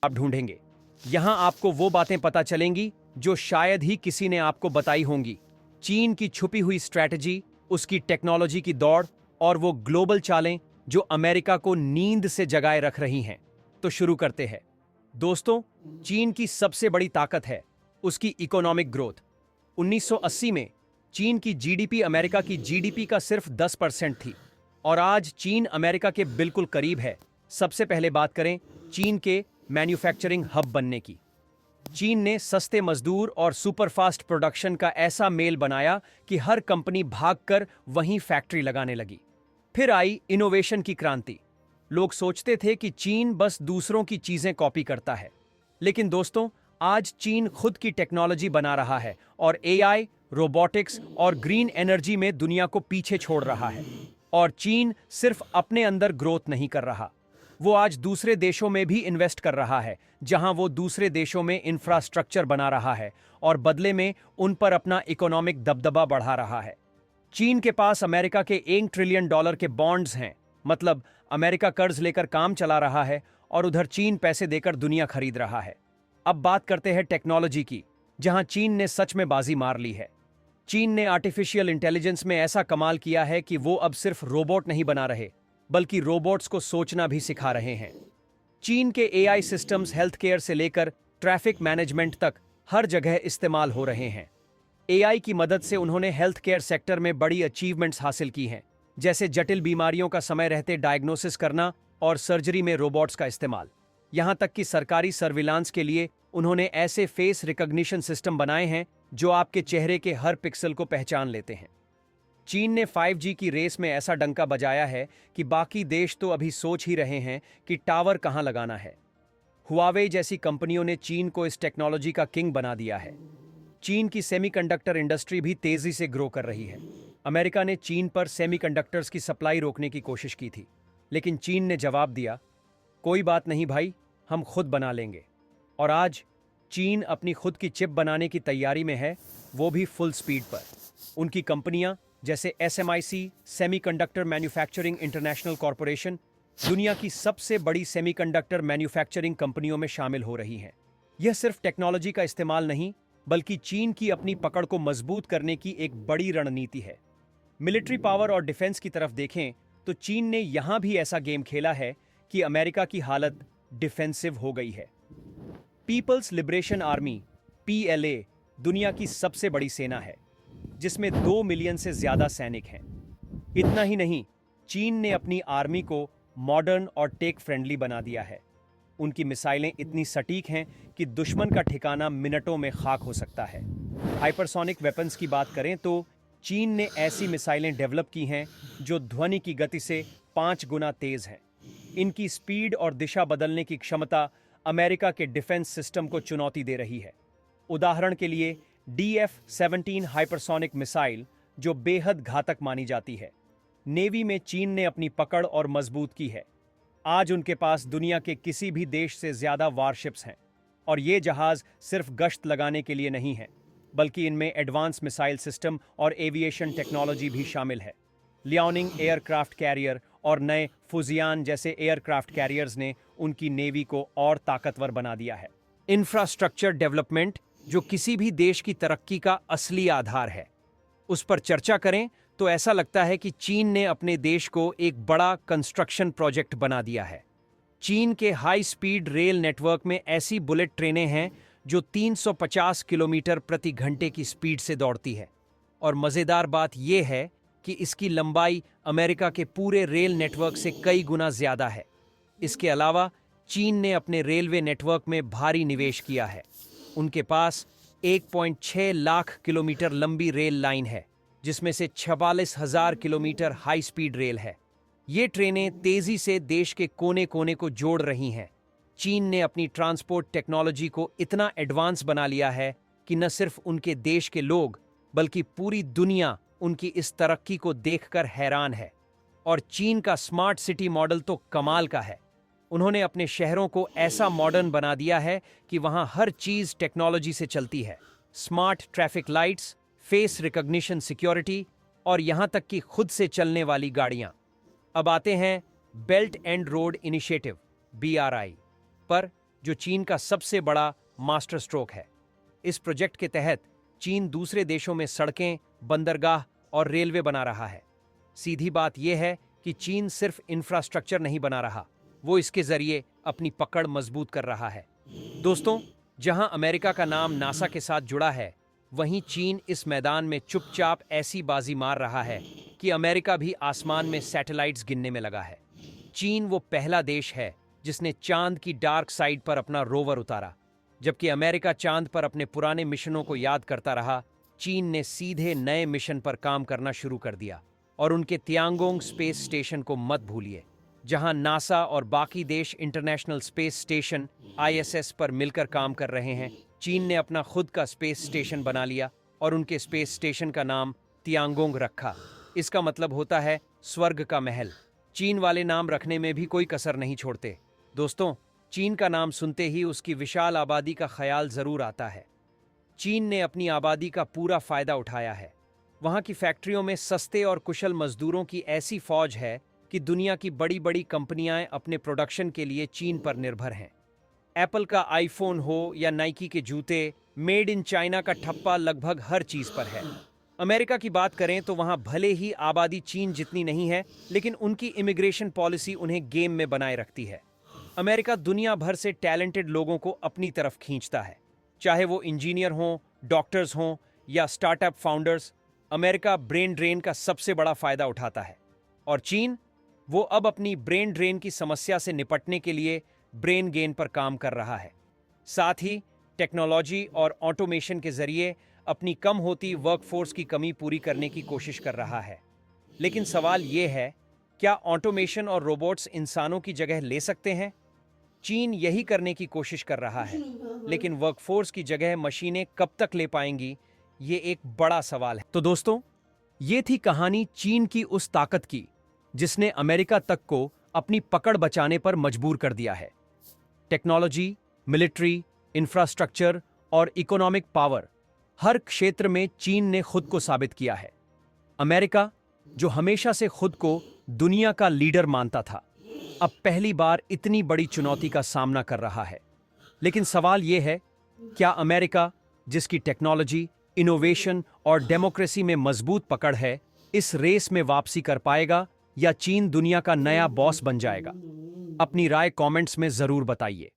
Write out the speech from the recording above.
आप ढूंढेंगे। यहां आपको वो बातें पता चलेंगी जो शायद ही किसी ने आपको बताई होंगी। चीन की छुपी हुई स्ट्रैटेजी, उसकी टेक्नोलॉजी की दौड़ और वो ग्लोबल चालें जो अमेरिका को नींद से जगाए रख रही हैं। तो शुरू करते हैं। दोस्तों, चीन की सबसे बड़ी ताकत है उसकी इकोनॉमिक ग्रोथ। 1980 में चीन की जीडीपी अमेरिका की जीडीपी का सिर्फ 10% थी और आज चीन अमेरिका के बिल्कुल करीब है। सबसे पहले बात करें चीन के मैन्युफैक्चरिंग हब बनने की। चीन ने सस्ते मजदूर और सुपरफास्ट प्रोडक्शन का ऐसा मेल बनाया कि हर कंपनी भागकर वहीं फैक्ट्री लगाने लगी। फिर आई इनोवेशन की क्रांति। लोग सोचते थे कि चीन बस दूसरों की चीजें कॉपी करता है, लेकिन दोस्तों, आज चीन खुद की टेक्नोलॉजी बना रहा है और एआई, रोबोटिक्स और ग्रीन एनर्जी में दुनिया को पीछे छोड़ रहा है। और चीन सिर्फ अपने अंदर ग्रोथ नहीं कर रहा, वो आज दूसरे देशों में भी इन्वेस्ट कर रहा है, जहां वो दूसरे देशों में इंफ्रास्ट्रक्चर बना रहा है और बदले में उन पर अपना इकोनॉमिक दबदबा बढ़ा रहा है। चीन के पास अमेरिका के $1 ट्रिलियन के बॉन्ड्स हैं, मतलब अमेरिका कर्ज लेकर काम चला रहा है और उधर चीन पैसे देकर दुनिया खरीद रहा है। अब बात करते हैं टेक्नोलॉजी की, जहां चीन ने सच में बाजी मार ली है। चीन ने आर्टिफिशियल इंटेलिजेंस में ऐसा कमाल किया है कि वो अब सिर्फ रोबोट नहीं बना रहे, बल्कि रोबोट्स को सोचना भी सिखा रहे हैं। चीन के एआई सिस्टम्स हेल्थ केयर से लेकर ट्रैफिक मैनेजमेंट तक हर जगह इस्तेमाल हो रहे हैं। एआई की मदद से उन्होंने हेल्थ केयर सेक्टर में बड़ी अचीवमेंट्स हासिल की हैं, जैसे जटिल बीमारियों का समय रहते डायग्नोसिस करना और सर्जरी में रोबोट्स का इस्तेमाल। यहां तक कि सरकारी सर्विलांस के लिए उन्होंने ऐसे फेस रिकॉग्निशन सिस्टम बनाए हैं जो आपके चेहरे के हर पिक्सल को पहचान लेते हैं। चीन ने 5G की रेस में ऐसा डंका बजाया है कि बाकी देश तो अभी सोच ही रहे हैं कि टावर कहां लगाना है। हुआवे जैसी कंपनियों ने चीन को इस टेक्नोलॉजी का किंग बना दिया है। चीन की सेमीकंडक्टर इंडस्ट्री भी तेजी से ग्रो कर रही है। अमेरिका ने चीन पर सेमीकंडक्टर्स की सप्लाई रोकने की कोशिश की थी, लेकिन चीन ने जवाब दिया, कोई बात नहीं भाई, हम खुद बना लेंगे। और आज चीन अपनी खुद की चिप बनाने की तैयारी में है, वो भी फुल स्पीड पर। उनकी कंपनियां जैसे SMIC, semiconductor manufacturing international corporation, दुनिया की सबसे बड़ी सेमीकंडक्टर मैन्युफैक्चरिंग कंपनियों में शामिल हो रही हैं। यह सिर्फ टेक्नोलॉजी का इस्तेमाल नहीं, बल्कि चीन की अपनी पकड़ को मजबूत करने की एक बड़ी रणनीति है। मिलिट्री पावर और डिफेंस की तरफ देखें तो चीन ने यहां भी ऐसा गेम खेला है कि अमेरिका की हालत डिफेंसिव हो गई है। पीपल्स लिबरेशन आर्मी PLA दुनिया की सबसे बड़ी सेना है, जिसमें 2 मिलियन से ज्यादा सैनिक हैं। इतना ही नहीं, चीन ने अपनी आर्मी को मॉडर्न और टेक फ्रेंडली बना दिया है। उनकी मिसाइलें इतनी सटीक हैं कि दुश्मन का ठिकाना मिनटों में खाक हो सकता है। हाइपरसोनिक वेपन्स की बात करें तो चीन ने ऐसी मिसाइलें डेवलप की हैं जो ध्वनि की गति से 5 गुना तेज हैं। इनकी स्पीड और दिशा बदलने की क्षमता अमेरिका के डिफेंस सिस्टम को चुनौती दे रही है। उदाहरण के लिए DF-17 हाइपरसोनिक मिसाइल, जो बेहद घातक मानी जाती है। नेवी में चीन ने अपनी पकड़ और मजबूत की है। आज उनके पास दुनिया के किसी भी देश से ज्यादा वारशिप्स हैं, और ये जहाज सिर्फ गश्त लगाने के लिए नहीं है, बल्कि इनमें एडवांस मिसाइल सिस्टम और एविएशन टेक्नोलॉजी भी शामिल है। लियाओनिंग एयरक्राफ्ट कैरियर और नए फुजियान जैसे एयरक्राफ्ट कैरियर्स ने उनकी नेवी को और ताकतवर बना दिया है। इंफ्रास्ट्रक्चर डेवलपमेंट, जो किसी भी देश की तरक्की का असली आधार है, उस पर चर्चा करें तो ऐसा लगता है कि चीन ने अपने देश को एक बड़ा कंस्ट्रक्शन प्रोजेक्ट बना दिया है। चीन के हाई स्पीड रेल नेटवर्क में ऐसी बुलेट ट्रेनें हैं जो 350 किलोमीटर प्रति घंटे की स्पीड से दौड़ती है। और मज़ेदार बात यह है कि इसकी लंबाई अमेरिका के पूरे रेल नेटवर्क से कई गुना ज्यादा है। इसके अलावा चीन ने अपने रेलवे नेटवर्क में भारी निवेश किया है। उनके पास 1.6 लाख किलोमीटर लंबी रेल लाइन है, जिसमें से 44,000 किलोमीटर हाई स्पीड रेल है। ये ट्रेनें तेजी से देश के कोने कोने को जोड़ रही हैं। चीन ने अपनी ट्रांसपोर्ट टेक्नोलॉजी को इतना एडवांस बना लिया है कि न सिर्फ उनके देश के लोग, बल्कि पूरी दुनिया उनकी इस तरक्की को देखकर हैरान है। और चीन का स्मार्ट सिटी मॉडल तो कमाल का है। उन्होंने अपने शहरों को ऐसा मॉडर्न बना दिया है कि वहां हर चीज टेक्नोलॉजी से चलती है। Smart traffic lights, face recognition security और यहां तक कि खुद से चलने वाली गाड़ियां। अब आते हैं belt and road initiative BRI पर, जो चीन का सबसे बड़ा मास्टर स्ट्रोक है। इस प्रोजेक्ट के तहत चीन दूसरे देशों में सड़कें, बंदरगाह और रेलवे बना रहा है। सीधी बात यह है कि चीन सिर्फ इंफ्रास्ट्रक्चर नहीं बना रहा, वो इसके जरिए अपनी पकड़ मजबूत कर रहा है। दोस्तों, जहां अमेरिका का नाम नासा के साथ जुड़ा है, वहीं चीन इस मैदान में चुपचाप ऐसी बाजी मार रहा है कि अमेरिका भी आसमान में सैटेलाइट्स गिनने में लगा है। चीन वो पहला देश है जिसने चांद की डार्क साइड पर अपना रोवर उतारा। जबकि अमेरिका चांद पर अपने पुराने मिशनों को याद करता रहा, चीन ने सीधे नए मिशन पर काम करना शुरू कर दिया। और उनके तियांगोंग स्पेस स्टेशन को मत भूलिए, जहां नासा और बाकी देश इंटरनेशनल स्पेस स्टेशन ISS पर मिलकर काम कर रहे हैं। चीन ने अपना खुद का स्पेस स्टेशन बना लिया और उनके स्पेस स्टेशन का नाम तियांगोंग रखा। इसका मतलब होता है स्वर्ग का महल। चीन वाले नाम रखने में भी कोई कसर नहीं छोड़ते। दोस्तों, चीन का नाम सुनते ही उसकी विशाल आबादी का ख्याल जरूर आता है। चीन ने अपनी आबादी का पूरा फायदा उठाया है। वहां की फैक्ट्रियों में सस्ते और कुशल मजदूरों की ऐसी फौज है कि दुनिया की बड़ी बड़ी कंपनियां अपने प्रोडक्शन के लिए चीन पर निर्भर हैं। एप्पल का आईफोन हो या नाइकी के जूते, मेड इन चाइना का ठप्पा लगभग हर चीज पर है। अमेरिका की बात करें तो वहां भले ही आबादी चीन जितनी नहीं है, लेकिन उनकी इमिग्रेशन पॉलिसी उन्हें गेम में बनाए रखती है। अमेरिका दुनिया भर से टैलेंटेड लोगों को अपनी तरफ खींचता है, चाहे वो इंजीनियर हों, डॉक्टर्स हों या startup founders. America brain drain का सबसे बड़ा फायदा उठाता है। और चीन, वो अब अपनी ब्रेन ड्रेन की समस्या से निपटने के लिए ब्रेन गेन पर काम कर रहा है। साथ ही टेक्नोलॉजी और ऑटोमेशन के जरिए अपनी कम होती वर्कफोर्स की कमी पूरी करने की कोशिश कर रहा है। लेकिन सवाल ये है, क्या ऑटोमेशन और रोबोट्स इंसानों की जगह ले सकते हैं? चीन यही करने की कोशिश कर रहा है, लेकिन वर्कफोर्स की जगह मशीनें कब तक ले पाएंगी, ये एक बड़ा सवाल है। तो दोस्तों, ये थी कहानी चीन की उस ताकत की जिसने अमेरिका तक को अपनी पकड़ बचाने पर मजबूर कर दिया है। टेक्नोलॉजी, मिलिट्री, इंफ्रास्ट्रक्चर और इकोनॉमिक पावर, हर क्षेत्र में चीन ने खुद को साबित किया है। अमेरिका, जो हमेशा से खुद को दुनिया का लीडर मानता था, अब पहली बार इतनी बड़ी चुनौती का सामना कर रहा है। लेकिन सवाल यह है, क्या अमेरिका, जिसकी टेक्नोलॉजी, इनोवेशन और डेमोक्रेसी में मजबूत पकड़ है, इस रेस में वापसी कर पाएगा या चीन दुनिया का नया बॉस बन जाएगा? अपनी राय कमेंट्स में जरूर बताइए।